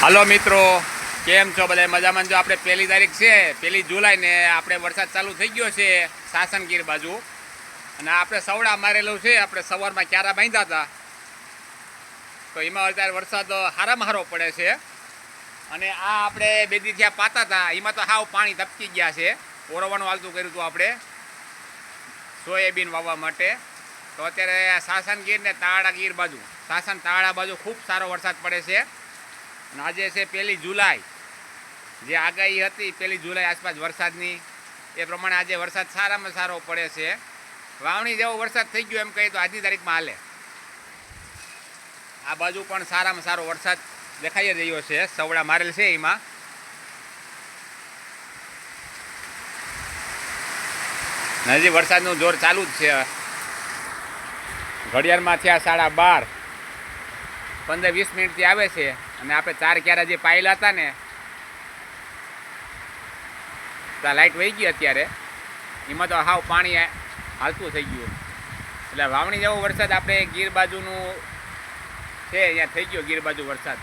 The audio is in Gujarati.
હાલો મિત્રો, કેમ છો બધા? મજામાં? જો આપણે 1 તારીખ છે, 1 જુલાઈ ને આપણે વરસાદ ચાલુ થઈ ગયો છે સાસણગીર બાજુ. અને આપણે સવડા મારેલું છે. આપણે સવારમાં ક્યારા બાંધ્યા હતા, તો એમાં અત્યારે વરસાદ હારામાં હારો પડે છે. અને આ આપણે 2 દી થયા પાતા હતા, એમાં તો હાવ પાણી ધબકી ગયા છે. ઓરવાનું હાલતું કર્યું હતું આપણે સોયાબીન વાવવા માટે. તો અત્યારે સાસણગીર ને તાળાગીર બાજુ, સાસણ તાળા બાજુ ખૂબ સારો વરસાદ પડે છે. અને આજે છે 1 જુલાઈ, જે આગાહી હતી 1 જુલાઈ આસપાસ વરસાદની, એ પ્રમાણે આજે વરસાદ સારામાં સારો પડે છે. વાવણી જેવો વરસાદ થઈ ગયો એમ કહીએ તો આજની તારીખમાં હાલે. આ બાજુ પણ સારામાં સારો વરસાદ દેખાઈ રહ્યો છે. સવડા મારેલ છે એમાં. હજી વરસાદનું જોર ચાલુ જ છે. ઘડિયાળમાં થયા 12:30, 15-20 મિનિટથી આવે છે. અને આપણે 4 ક્યારા જે પાયેલા હતા ને, તો લાઇટ વહી ગઈ અત્યારે. એમાં તો હાવ પાણી હાલતું થઈ ગયું. એટલે વાવણી જેવો વરસાદ આપણે ગીર બાજુનું છે, અહીંયા થઈ ગયો ગીર બાજુ વરસાદ.